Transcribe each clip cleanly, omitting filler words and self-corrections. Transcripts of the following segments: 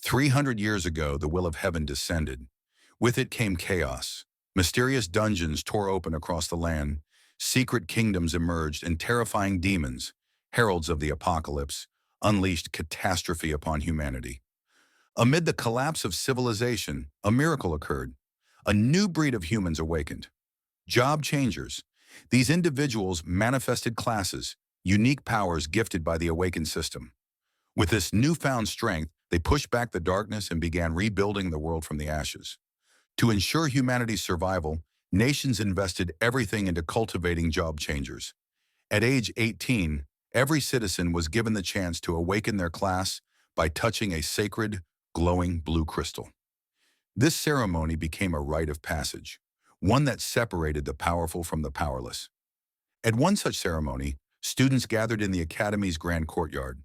300 years ago, the will of heaven descended. With it came chaos. Mysterious dungeons tore open across the land. Secret kingdoms emerged, and terrifying demons, heralds of the apocalypse, unleashed catastrophe upon humanity. Amid the collapse of civilization, a miracle occurred. A new breed of humans awakened. Job changers. These individuals manifested classes, unique powers gifted by the awakened system. With this newfound strength, they pushed back the darkness and began rebuilding the world from the ashes. To ensure humanity's survival, nations invested everything into cultivating job changers. At age 18, every citizen was given the chance to awaken their class by touching a sacred, glowing blue crystal. This ceremony became a rite of passage, one that separated the powerful from the powerless. At one such ceremony, students gathered in the academy's grand courtyard.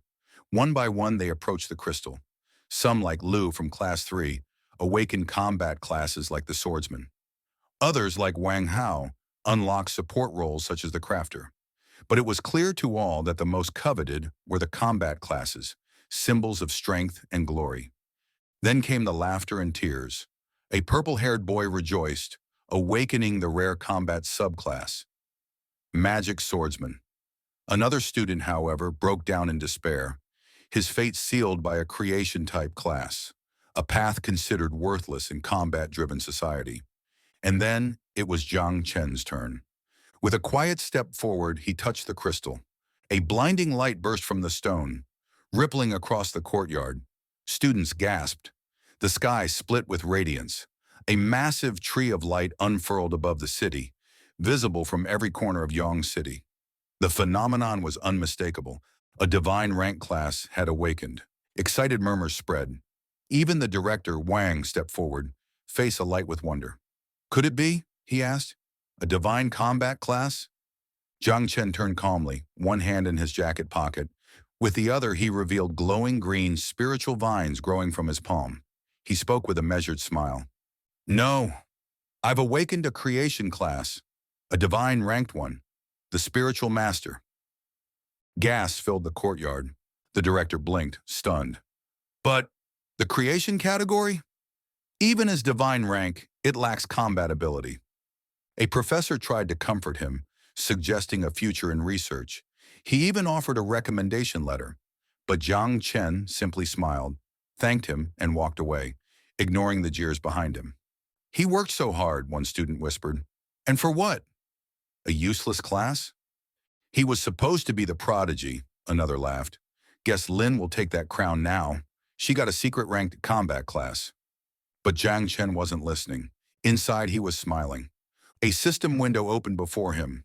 One by one, they approached the crystal. Some, like Lu from Class 3, awakened combat classes like the swordsman. Others, like Wang Hao, unlocked support roles such as the crafter. But it was clear to all that the most coveted were the combat classes, symbols of strength and glory. Then came the laughter and tears. A purple-haired boy rejoiced, awakening the rare combat subclass, Magic Swordsman. Another student, however, broke down in despair, his fate sealed by a creation-type class, a path considered worthless in combat-driven society. And then it was Jiang Chen's turn. With a quiet step forward, he touched the crystal. A blinding light burst from the stone, rippling across the courtyard. Students gasped. The sky split with radiance. A massive tree of light unfurled above the city, visible from every corner of Yong City. The phenomenon was unmistakable. A divine rank class had awakened. Excited murmurs spread. Even the director, Wang, stepped forward, face alight with wonder. Could it be? He asked. A divine combat class? Jiang Chen turned calmly, one hand in his jacket pocket. With the other, he revealed glowing green spiritual vines growing from his palm. He spoke with a measured smile. No, I've awakened a creation class, a divine ranked one, the spiritual master. Gas filled the courtyard. The director blinked, stunned. But the creation category? Even as divine rank, it lacks combat ability. A professor tried to comfort him, suggesting a future in research. He even offered a recommendation letter. But Jiang Chen simply smiled, thanked him, and walked away, ignoring the jeers behind him. He worked so hard, one student whispered. And for what? A useless class? He was supposed to be the prodigy, another laughed. Guess Lin will take that crown now. She got a secret-ranked combat class. But Jiang Chen wasn't listening. Inside, he was smiling. A system window opened before him.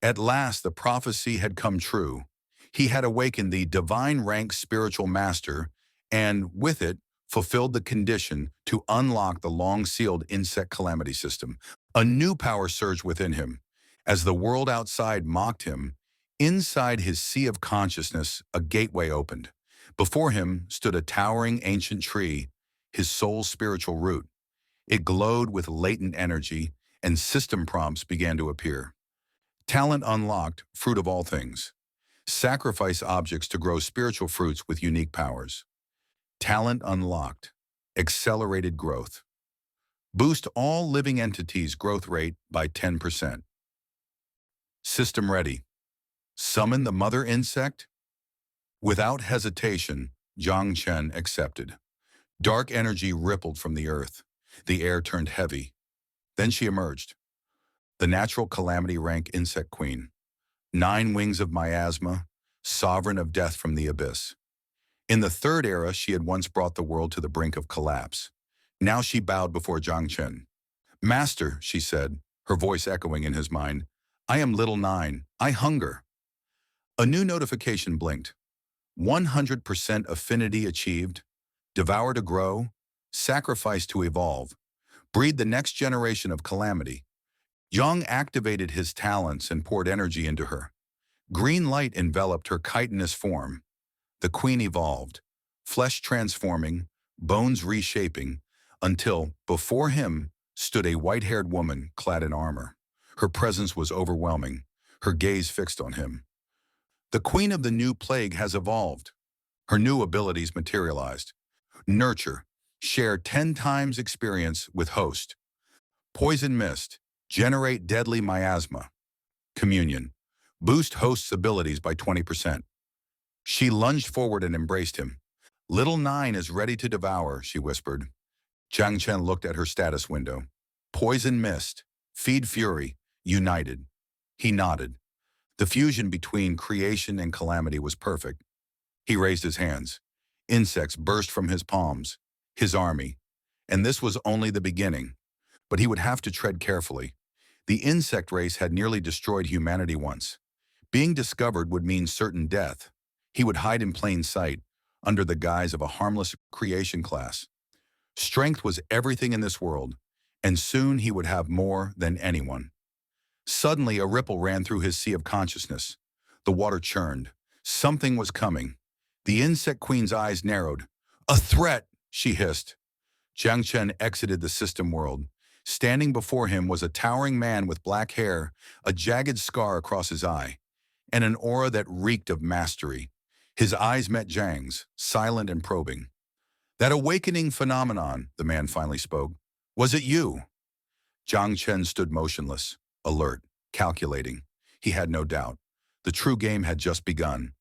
At last, the prophecy had come true. He had awakened the divine rank spiritual master, and with it, fulfilled the condition to unlock the long-sealed insect calamity system. A new power surged within him. As the world outside mocked him, inside his sea of consciousness, a gateway opened. Before him stood a towering ancient tree, his soul's spiritual root. It glowed with latent energy, and system prompts began to appear. Talent unlocked, fruit of all things. Sacrifice objects to grow spiritual fruits with unique powers. Talent unlocked. Accelerated growth. Boost all living entities' growth rate by 10%. System ready. Summon the mother insect? Without hesitation, Jiang Chen accepted. Dark energy rippled from the earth. The air turned heavy. Then she emerged. The natural calamity rank insect queen. 9 wings of miasma, sovereign of death from the abyss. In the third era, she had once brought the world to the brink of collapse. Now she bowed before Jiang Chen. Master, she said, her voice echoing in his mind, I am little 9. I hunger. A new notification blinked. 100% affinity achieved. Devour to grow. Sacrifice to evolve. Breed the next generation of calamity. Yang activated his talents and poured energy into her. Green light enveloped her chitinous form. The queen evolved, flesh transforming, bones reshaping, until, before him, stood a white-haired woman clad in armor. Her presence was overwhelming, her gaze fixed on him. The queen of the new plague has evolved. Her new abilities materialized. Nurture. Share 10 times experience with host. Poison mist. Generate deadly miasma. Communion. Boost host's abilities by 20%. She lunged forward and embraced him. Little Nine is ready to devour, she whispered. Jiang Chen looked at her status window. Poison mist. Feed fury. United. He nodded. The fusion between creation and calamity was perfect. He raised his hands. Insects burst from his palms. His army. And this was only the beginning. But he would have to tread carefully. The insect race had nearly destroyed humanity once. Being discovered would mean certain death. He would hide in plain sight, under the guise of a harmless creation class. Strength was everything in this world, and soon he would have more than anyone. Suddenly, a ripple ran through his sea of consciousness. The water churned. Something was coming. The insect queen's eyes narrowed. A threat, she hissed. Jiang Chen exited the system world. Standing before him was a towering man with black hair, a jagged scar across his eye, and an aura that reeked of mastery. His eyes met Jiang's, silent and probing. That awakening phenomenon, the man finally spoke. Was it you? Jiang Chen stood motionless, alert, calculating. He had no doubt. The true game had just begun.